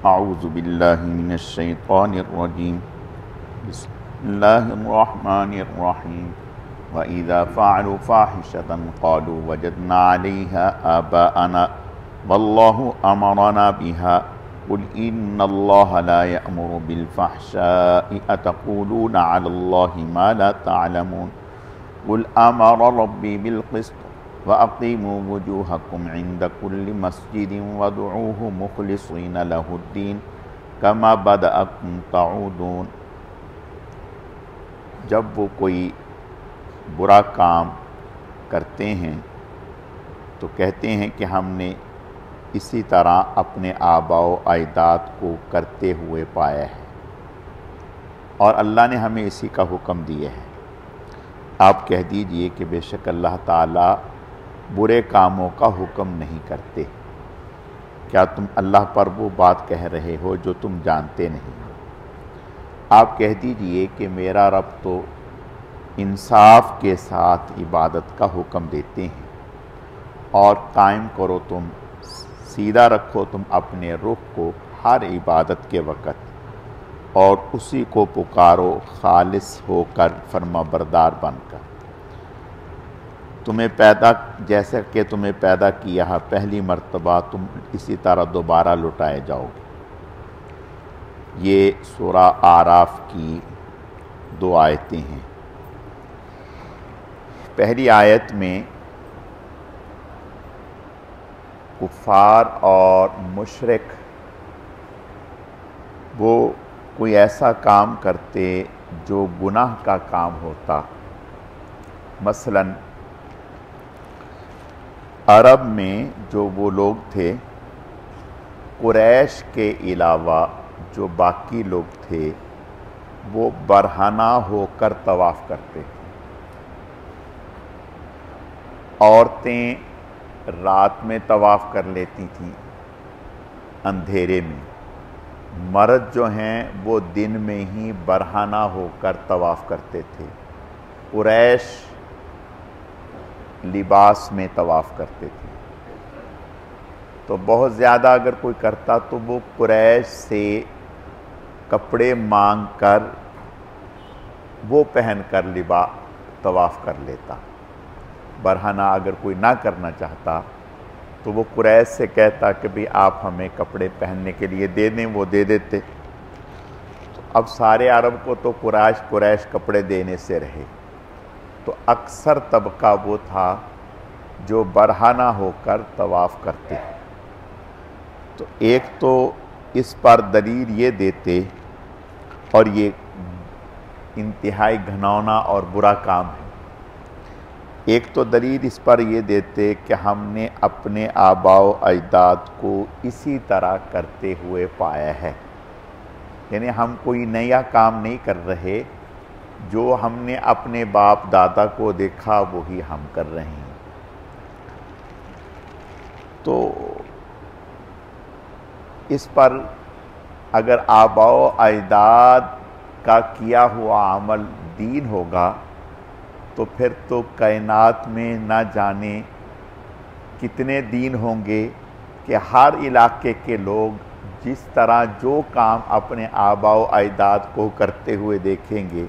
اعوذ باللہ من الشیطان الرجیم بسم اللہ الرحمن الرحیم وَإِذَا فَعَلُوا فَاحِشَةً قَالُوا وَجَدْنَا عَلَيْهَا آبَاءَنَا وَاللَّهُ أَمَرَنَا بِهَا قُلْ إِنَّ اللَّهَ لَا يَأْمُرُ بِالْفَحْشَاءِ أَتَقُولُونَ عَلَى اللَّهِ مَا لَا تَعْلَمُونَ قُلْ أَمَرَ رَبِّي بِالْقِسْطِ وَأَقِيمُوا وُجُوهَكُمْ عِنْدَ كُلِّ مَسْجِدٍ وَادْعُوهُ مُخْلِصِينَ لَهُ الدِّينَ كَمَا بَدَأَكُمْ تَعُودُونَ۔ جب وہ کوئی برا کام کرتے ہیں تو کہتے ہیں کہ ہم نے اسی طرح اپنے آباء و اجداد کو کرتے ہوئے پایا ہے اور اللہ نے ہمیں اسی کا حکم دیا ہے۔ آپ کہہ دیجئے کہ بے شک اللہ تعالیٰ برے کاموں کا حکم نہیں کرتے۔ کیا تم اللہ پر وہ بات کہہ رہے ہو جو تم جانتے نہیں؟ آپ کہہ دیجئے کہ میرا رب تو انصاف کے ساتھ عبادت کا حکم دیتے ہیں، اور قائم کرو تم، سیدھا رکھو تم اپنے رخ کو ہر عبادت کے وقت، اور اسی کو پکارو خالص ہو کر، فرما بردار بن کر۔ جیسا کہ تمہیں پیدا کیا پہلی مرتبہ، تم اسی طرح دوبارہ لٹائے جاؤ گے۔ یہ سورہ اعراف کی 2 آیتیں ہیں۔ پہلی آیت میں کفار اور مشرک وہ کوئی ایسا کام کرتے جو گناہ کا کام ہوتا۔ مثلا عرب میں جو وہ لوگ تھے، قریش کے علاوہ جو باقی لوگ تھے وہ برہنہ ہو کر طواف کرتے تھے۔ عورتیں رات میں طواف کر لیتی تھیں اندھیرے میں، مرد جو ہیں وہ دن میں ہی برہنہ ہو کر طواف کرتے تھے۔ قریش لباس میں طواف کرتے تھے، تو بہت زیادہ اگر کوئی کرتا تو وہ قریش سے کپڑے مانگ کر وہ پہن کر طواف کر لیتا۔ برہنہ اگر کوئی نہ کرنا چاہتا تو وہ قریش سے کہتا کہ بھی آپ ہمیں کپڑے پہننے کے لیے دے دیں، وہ دے دیتے۔ تو اب سارے عرب کو تو قریش کپڑے دینے سے رہے، تو اکثر طبقہ وہ تھا جو برہنہ ہو کر طواف کرتے۔ تو ایک تو اس پر دلیل یہ دیتے، اور یہ انتہائی گھناؤنا اور برا کام ہے، ایک تو دلیل اس پر یہ دیتے کہ ہم نے اپنے آباء و اجداد کو اسی طرح کرتے ہوئے پایا ہے، یعنی ہم کوئی نیا کام نہیں کر رہے، جو ہم نے اپنے باپ دادا کو دیکھا وہی ہم کر رہے ہیں۔ تو اس پر اگر آباء و اجداد کا کیا ہوا عمل دین ہوگا تو پھر تو کائنات میں نہ جانے کتنے دین ہوں گے کہ ہر علاقے کے لوگ جس طرح جو کام اپنے آباء و اجداد کو کرتے ہوئے دیکھیں گے،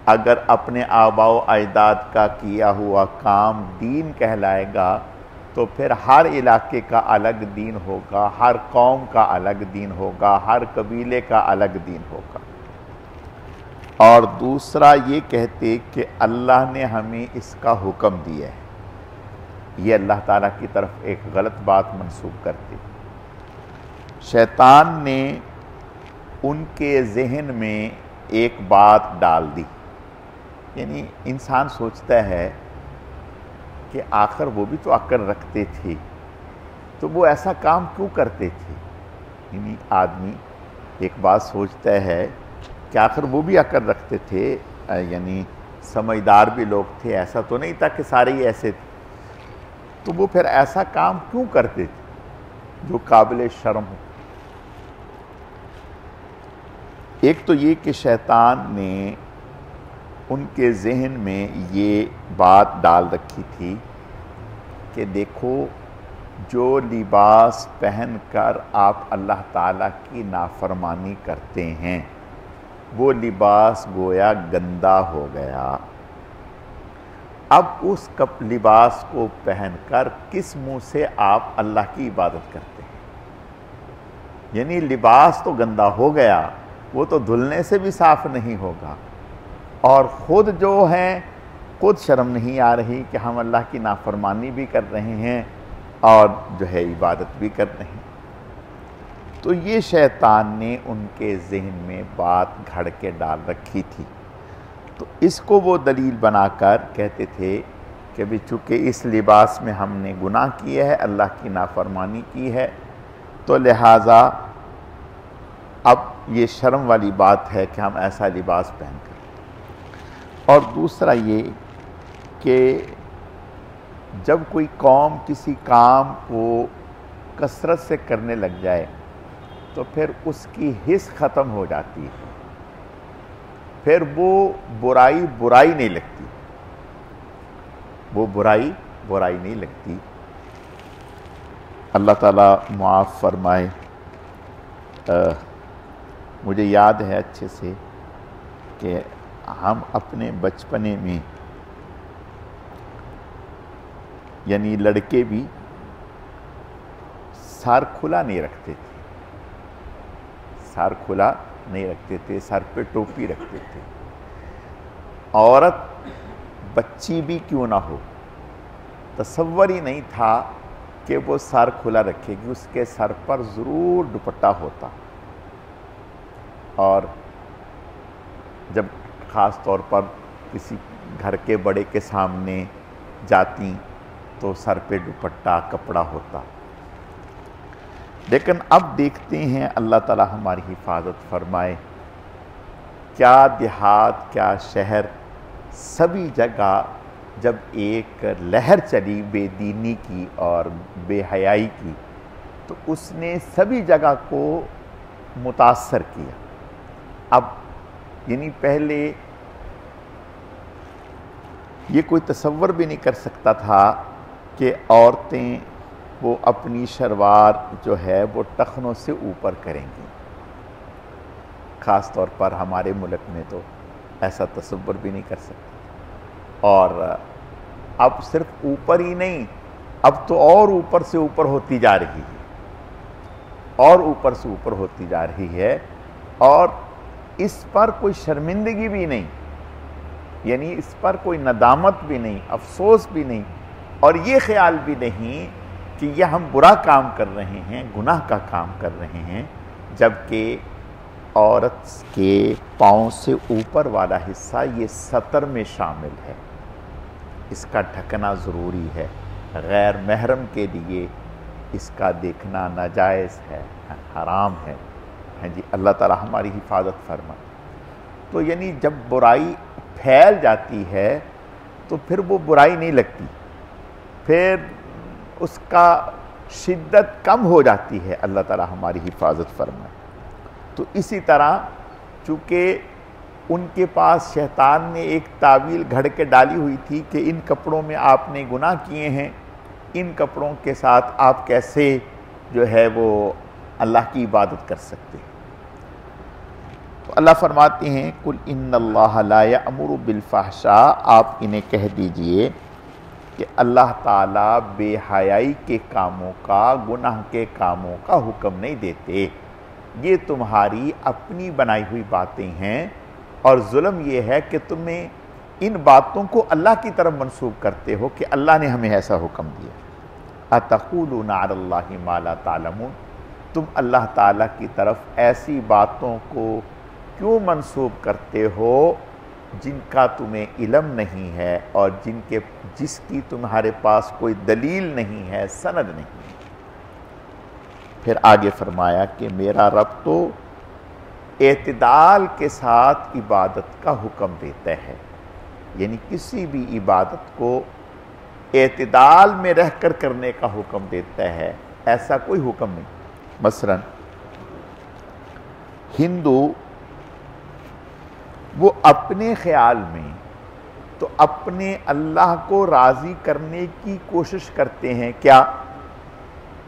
اگر اپنے آباء و اجداد کا کیا ہوا کام دین کہلائے گا تو پھر ہر علاقے کا الگ دین ہوگا، ہر قوم کا الگ دین ہوگا، ہر قبیلے کا الگ دین ہوگا۔ اور دوسرا یہ کہتے کہ اللہ نے ہمیں اس کا حکم دیا ہے، یہ اللہ تعالیٰ کی طرف ایک غلط بات منسوب کرتے۔ شیطان نے ان کے ذہن میں ایک بات ڈال دی، یعنی انسان سوچتا ہے کہ آخر وہ بھی تو عقل رکھتے تھے، تو وہ ایسا کام کیوں کرتے تھے؟ یعنی آدمی ایک بات سوچتا ہے کہ آخر وہ بھی عقل رکھتے تھے، یعنی سمجھدار بھی لوگ تھے، ایسا تو نہیں تھا کہ سارے ہی ایسے تھے، تو وہ پھر ایسا کام کیوں کرتے تھے جو قابل شرم ہو؟ ایک تو یہ کہ شیطان نے ان کے ذہن میں یہ بات ڈال رکھی تھی کہ دیکھو جو لباس پہن کر آپ اللہ تعالیٰ کی نافرمانی کرتے ہیں وہ لباس گویا گندا ہو گیا۔ اب اس لباس کو پہن کر کس منہ سے آپ اللہ کی عبادت کرتے ہیں؟ یعنی لباس تو گندا ہو گیا، وہ تو دھلنے سے بھی صاف نہیں ہوگا، اور خود جو ہیں خود شرم نہیں آ رہی کہ ہم اللہ کی نافرمانی بھی کر رہے ہیں اور جو ہے عبادت بھی کر رہے ہیں۔ تو یہ شیطان نے ان کے ذہن میں بات گھڑ کے ڈال رکھی تھی، تو اس کو وہ دلیل بنا کر کہتے تھے کہ بھی چونکہ اس لباس میں ہم نے گناہ کیا ہے، اللہ کی نافرمانی کی ہے، تو لہٰذا اب یہ شرم والی بات ہے کہ ہم ایسا لباس پہن کر۔ اور دوسرا یہ کہ جب کوئی قوم کسی کام کو کثرت سے کرنے لگ جائے تو پھر اس کی حس ختم ہو جاتی ہے، پھر وہ برائی نہیں لگتی، وہ برائی نہیں لگتی۔ اللہ تعالیٰ معاف فرمائے۔ مجھے یاد ہے اچھے سے کہ ہم اپنے بچپنے میں یعنی لڑکے بھی سر کھلا نہیں رکھتے تھے، سر کھلا نہیں رکھتے تھے، سر پہ ٹوپی رکھتے تھے۔ عورت بچی بھی کیوں نہ ہو، تصور ہی نہیں تھا کہ وہ سر کھلا رکھے گی، اس کے سر پر ضرور دوپٹہ ہوتا، اور جب خاص طور پر کسی گھر کے بڑے کے سامنے جاتی تو سر پہ دوپٹہ کپڑا ہوتا۔ لیکن اب دیکھتے ہیں، اللہ تعالی ہماری حفاظت فرمائے، کیا دیہات کیا شہر، سبھی جگہ جب ایک لہر چلی بے دینی کی اور بے حیائی کی تو اس نے سبھی جگہ کو متاثر کیا۔ اب یعنی پہلے یہ کوئی تصور بھی نہیں کر سکتا تھا کہ عورتیں وہ اپنی شلوار جو ہے وہ ٹخنوں سے اوپر کریں گی، خاص طور پر ہمارے ملک میں تو ایسا تصور بھی نہیں کر سکتے۔ اور اب صرف اوپر ہی نہیں، اب تو اور اوپر سے اوپر ہوتی جا رہی ہے، اور اوپر سے اوپر ہوتی جا رہی ہے، اور اس پر کوئی شرمندگی بھی نہیں، یعنی اس پر کوئی ندامت بھی نہیں، افسوس بھی نہیں، اور یہ خیال بھی نہیں کہ یہ ہم برا کام کر رہے ہیں، گناہ کا کام کر رہے ہیں، جبکہ عورت کے پاؤں سے اوپر والا حصہ یہ سطر میں شامل ہے، اس کا ڈھکنا ضروری ہے، غیر محرم کے لیے اس کا دیکھنا ناجائز ہے، حرام ہے۔ ہاں جی، اللہ تعالی ہماری حفاظت فرمائے۔ تو یعنی جب برائی پھیل جاتی ہے تو پھر وہ برائی نہیں لگتی، پھر اس کا شدت کم ہو جاتی ہے۔ اللہ تعالی ہماری حفاظت فرمائے۔ تو اسی طرح چونکہ ان کے پاس شیطان نے ایک تعویل گھڑ کے ڈالی ہوئی تھی کہ ان کپڑوں میں آپ نے گناہ کیے ہیں، ان کپڑوں کے ساتھ آپ کیسے جو ہے وہ اللہ کی عبادت کر سکتے ہیں۔ تو اللہ فرماتے ہیں قُلْ إِنَّ اللَّهَ لَا يَأْمُرُ بِالْفَحْشَاءِ، آپ انہیں کہہ دیجئے کہ اللہ تعالیٰ بے حیائی کے کاموں کا، گناہ کے کاموں کا حکم نہیں دیتے، یہ تمہاری اپنی بنائی ہوئی باتیں ہیں، اور ظلم یہ ہے کہ تمہیں ان باتوں کو اللہ کی طرف منسوب کرتے ہو کہ اللہ نے ہمیں ایسا حکم دیا۔ أَتَقُولُونَ عَلَى اللَّهِ مَا لَا تَعْلَمُونَ، تم اللہ تعالیٰ کی طرف ایسی باتوں کو کیوں منسوب کرتے ہو جن کا تمہیں علم نہیں ہے اور جس کی تمہارے پاس کوئی دلیل نہیں ہے، سند نہیں ہے۔ پھر آگے فرمایا کہ میرا رب تو اعتدال کے ساتھ عبادت کا حکم دیتا ہے، یعنی کسی بھی عبادت کو اعتدال میں رہ کر کرنے کا حکم دیتا ہے، ایسا کوئی حکم نہیں۔ مثلا ہندو وہ اپنے خیال میں تو اپنے اللہ کو راضی کرنے کی کوشش کرتے ہیں، کیا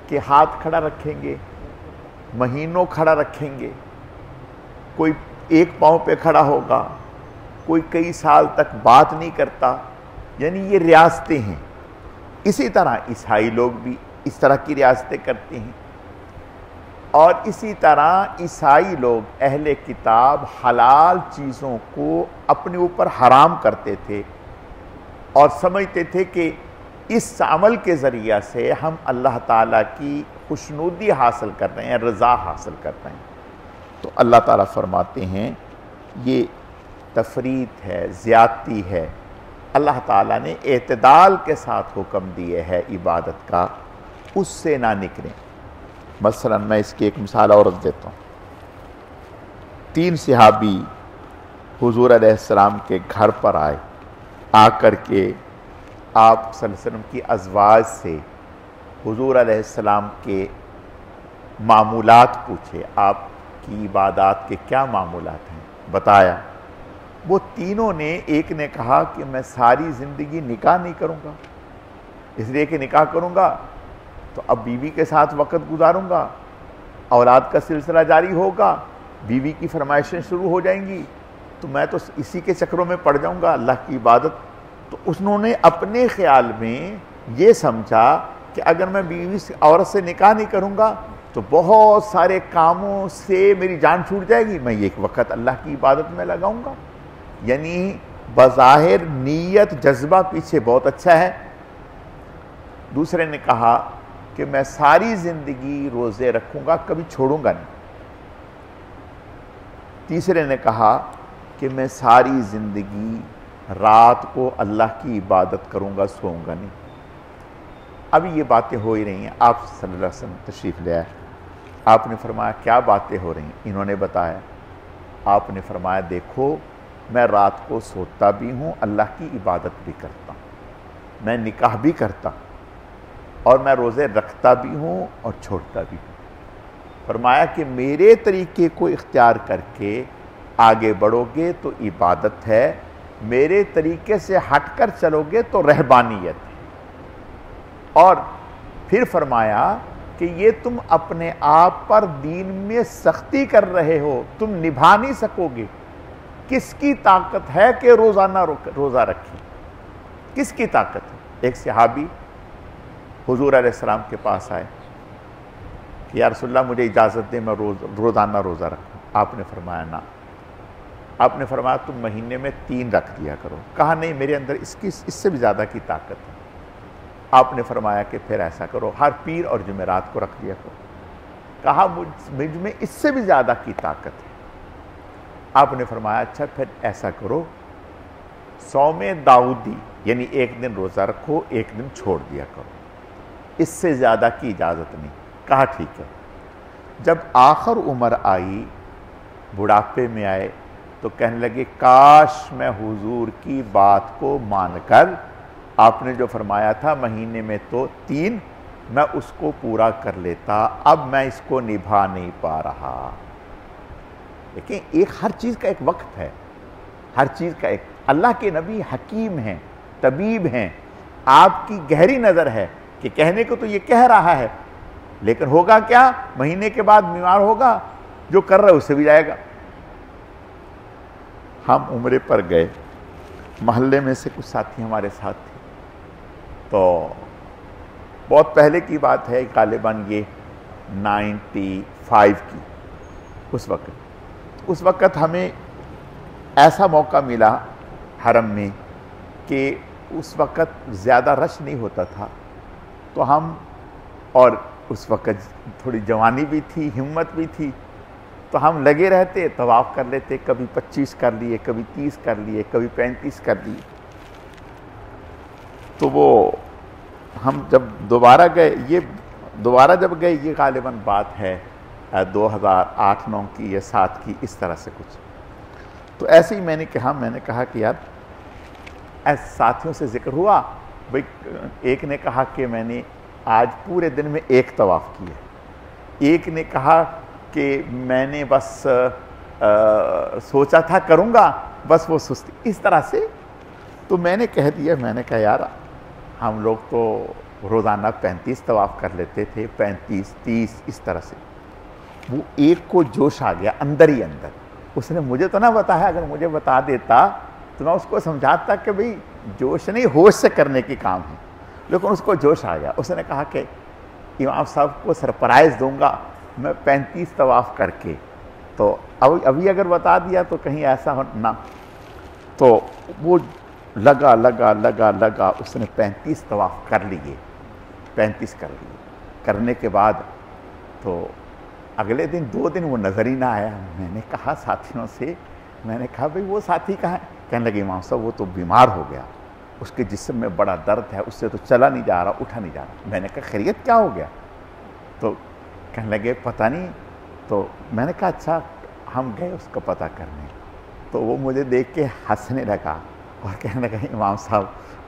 کہ ہاتھ کھڑا رکھیں گے، مہینوں کھڑا رکھیں گے، کوئی ایک پاؤں پہ کھڑا ہوگا، کوئی کئی سال تک بات نہیں کرتا، یعنی یہ ریاستیں ہیں۔ اسی طرح عیسائی لوگ بھی اس طرح کی ریاستیں کرتے ہیں، اور اسی طرح عیسائی لوگ اہل کتاب حلال چیزوں کو اپنے اوپر حرام کرتے تھے اور سمجھتے تھے کہ اس عمل کے ذریعہ سے ہم اللہ تعالیٰ کی خوشنودی حاصل کر رہے ہیں، رضا حاصل کر رہے ہیں۔ تو اللہ تعالیٰ فرماتے ہیں یہ تفریط ہے، زیادتی ہے۔ اللہ تعالیٰ نے اعتدال کے ساتھ حکم دیے ہے عبادت کا، اس سے نہ نکلیں۔ مثلا میں اس کی ایک مثال اور دیتا ہوں۔ 3 صحابی حضور علیہ السلام کے گھر پر آئے، آ کر کے آپ صلی اللہ علیہ وسلم کی ازواج سے حضور علیہ السلام کے معمولات پوچھے، آپ کی عبادات کے کیا معمولات ہیں، بتایا۔ وہ تینوں نے، ایک نے کہا کہ میں ساری زندگی نکاح نہیں کروں گا، اس لیے کہ نکاح کروں گا تو اب بیوی کے ساتھ وقت گزاروں گا، اولاد کا سلسلہ جاری ہوگا، بیوی کی فرمائشیں شروع ہو جائیں گی، تو میں تو اسی کے چکروں میں پڑ جاؤں گا اللہ کی عبادت۔ تو انہوں نے اپنے خیال میں یہ سمجھا کہ اگر میں بیوی عورت سے نکاح نہیں کروں گا تو بہت سارے کاموں سے میری جان چھوٹ جائے گی، میں ایک وقت اللہ کی عبادت میں لگاؤں گا۔ یعنی بظاہر نیت جذبہ پیچھے بہت اچھا ہے۔ دوسرے نے کہا کہ میں ساری زندگی روزے رکھوں گا، کبھی چھوڑوں گا نہیں۔ تیسرے نے کہا کہ میں ساری زندگی رات کو اللہ کی عبادت کروں گا، سوؤں گا نہیں۔ ابھی یہ باتیں ہو ہی رہی ہیں، آپ صلی اللہ علیہ وسلم تشریف لے آئے، آپ نے فرمایا کیا باتیں ہو رہی ہیں؟ انہوں نے بتایا، آپ نے فرمایا دیکھو میں رات کو سوتا بھی ہوں، اللہ کی عبادت بھی کرتا ہوں، میں نکاح بھی کرتا ہوں، اور میں روزے رکھتا بھی ہوں اور چھوڑتا بھی ہوں۔ فرمایا کہ میرے طریقے کو اختیار کر کے آگے بڑھو گے تو عبادت ہے، میرے طریقے سے ہٹ کر چلو گے تو رہبانیت ہے۔ اور پھر فرمایا کہ یہ تم اپنے آپ پر دین میں سختی کر رہے ہو، تم نبھا نہیں سکو گے۔ کس کی طاقت ہے کہ روزانہ روزہ رکھیں؟ کس کی طاقت ہے؟ ایک صحابی حضور علیہ السلام کے پاس آئے کہ یا رسول اللہ مجھے اجازت دے میں روزانہ روزہ رکھوں۔ آپ نے فرمایا نہ۔ آپ نے فرمایا تم مہینے میں 3 رکھ دیا کرو۔ کہا نہیں، میرے اندر اس سے بھی زیادہ کی طاقت ہے۔ آپ نے فرمایا کہ پھر ایسا کرو، ہر پیر اور جمعرات کو رکھ دیا کرو۔ کہا مجھ میں اس سے بھی زیادہ کی طاقت ہے۔ آپ نے فرمایا اچھا پھر ایسا کرو، صوم داؤدی یعنی ایک دن روزہ رکھو، ایک دن چھوڑ دیا کرو، اس سے زیادہ کی اجازت نہیں۔ کہا ٹھیک ہے۔ جب آخر عمر آئی، بڑھاپے میں آئے، تو کہنے لگے کاش میں حضور کی بات کو مان کر آپ نے جو فرمایا تھا مہینے میں تو 3، میں اس کو پورا کر لیتا، اب میں اس کو نبھا نہیں پا رہا۔ لیکن ہر چیز کا ایک وقت ہے، ہر چیز کا ایک، اللہ کے نبی حکیم ہیں، طبیب ہیں، آپ کی گہری نظر ہے کہ کہنے کو تو یہ کہہ رہا ہے لیکن ہوگا کیا؟ مہینے کے بعد بیمار ہوگا، جو کر رہا ہے اس سے بھی جائے گا۔ ہم عمرے پر گئے، محلے میں سے کچھ ساتھی ہمارے ساتھ تھے، تو بہت پہلے کی بات ہے، غالباً یہ 95 کی اس وقت ہمیں ایسا موقع ملا حرم میں کہ اس وقت زیادہ رش نہیں ہوتا تھا، تو ہم، اور اس وقت تھوڑی جوانی بھی تھی، ہمت بھی تھی، تو ہم لگے رہتے، طواف کر لیتے، کبھی 25 کر لیے، کبھی 30 کر لیے، کبھی 35 کر لیے۔ تو وہ ہم جب دوبارہ جب گئے، یہ غالباً بات ہے 2008-9 کی یا 7 کی، اس طرح سے کچھ۔ تو ایسے ہی میں نے کہا کہ یار ایسے ساتھیوں سے ذکر ہوا، بھئی ایک نے کہا کہ میں نے آج پورے دن میں 1 طواف کیا، ایک نے کہا کہ میں نے بس سوچا تھا کروں گا، بس وہ سستی، اس طرح سے۔ تو میں نے کہہ دیا، میں نے کہا یار ہم لوگ تو روزانہ 35 طواف کر لیتے تھے، 35 30 اس طرح سے۔ وہ ایک کو جوش آ گیا اندر ہی اندر، اس نے مجھے تو نہ بتایا، اگر مجھے بتا دیتا تو میں اس کو سمجھاتا کہ بھئی جوش نہیں ہوش سے کرنے کی کام ہے، لیکن اس کو جوش آ گیا۔ اس نے کہا کہ امام صاحب کو سرپرائز دوں گا میں 35 طواف کر کے، تو ابھی اگر بتا دیا تو کہیں ایسا ہو نہ۔ تو وہ لگا اس نے 35 طواف کر لیے، 35 کر لیے۔ کرنے کے بعد تو اگلے دن 2 دن وہ نظر ہی نہ آیا۔ میں نے کہا ساتھیوں سے، میں نے کہا بھئی وہ ساتھی کہاں ہے؟ کہنے لگے امام صاحب وہ تو بیمار ہو گیا، اس کے جسم میں بڑا درد ہے، اس سے تو چلا نہیں جا رہا، اٹھا نہیں جا رہا۔ میں نے کہا خیریت کیا ہو گیا؟ تو کہنے لگے پتہ نہیں۔ تو میں نے کہا اچھا ہم گئے اس کا پتہ کرنے، تو وہ مجھے دیکھ کے ہنسنے لگا اور کہنے لگا امام صاحب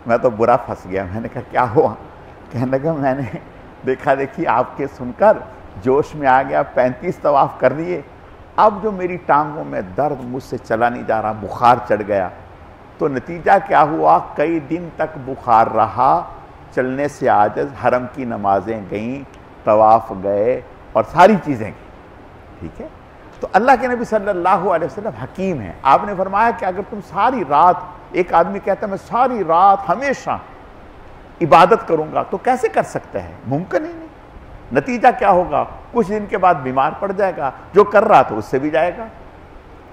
میں تو برا پھنس گیا۔ میں نے کہا کیا ہوا؟ کہنے لگا میں نے دیکھا دیکھی آپ کے سن کر جوش میں آ گیا، 35 طواف کر لیے، اب جو میری ٹانگوں میں درد مجھ سے چلا نہیں جا رہا، بخار چڑھ گیا۔ تو نتیجہ کیا ہوا؟ کئی دن تک بخار رہا، چلنے سے عاجز، حرم کی نمازیں گئیں، طواف گئے اور ساری چیزیں گئیں، ٹھیک ہے؟ تو اللہ کے نبی صلی اللہ علیہ وسلم حکیم ہیں۔ آپ نے فرمایا کہ اگر تم ساری رات، ایک آدمی کہتا ہے میں ساری رات ہمیشہ عبادت کروں گا، تو کیسے کر سکتا ہے؟ ممکن ہی نہیں۔ نتیجہ کیا ہوگا؟ کچھ دن کے بعد بیمار پڑ جائے گا، جو کر رہا تو اس سے بھی جائے گا۔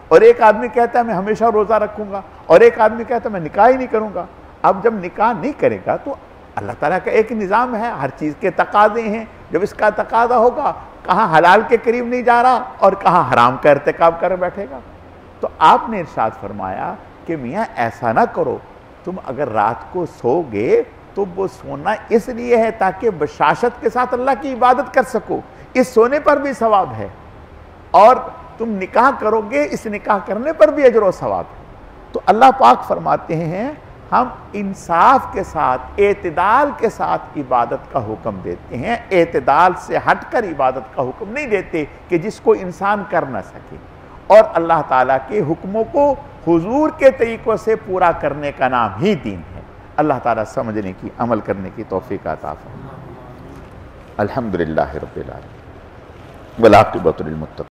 اور ایک آدمی کہتا ہے میں ہمیشہ روزہ رکھوں گا، اور ایک آدمی کہتا ہے میں نکاح ہی نہیں کروں گا۔ اب جب نکاح نہیں کرے گا تو اللہ تعالیٰ کا ایک نظام ہے، ہر چیز کے تقاضے ہیں۔ جب اس کا تقاضا ہوگا، کہاں حلال کے قریب نہیں جا رہا اور کہاں حرام کا ارتکاب کر بیٹھے گا۔ تو آپ نے ارشاد فرمایا کہ میاں ایسا نہ کرو، تم اگر رات کو سو گے تو وہ سونا اس لیے ہے تاکہ بشاشت کے ساتھ اللہ کی عبادت کر سکو، اس سونے پر بھی ثواب ہے، اور تم نکاح کرو گے اس نکاح کرنے پر بھی اجر و ثواب ہے۔ تو اللہ پاک فرماتے ہیں ہم انصاف کے ساتھ، اعتدال کے ساتھ عبادت کا حکم دیتے ہیں، اعتدال سے ہٹ کر عبادت کا حکم نہیں دیتے کہ جس کو انسان کر نہ سکے۔ اور اللہ تعالیٰ کے حکموں کو حضور کے طریقوں سے پورا کرنے کا نام ہی دین ہے۔ اللہ تعالیٰ سمجھنے کی، عمل کرنے کی توفیق عطا فرمائے۔ الحمدللہ رب العالمین والعاقبۃ للمتقین۔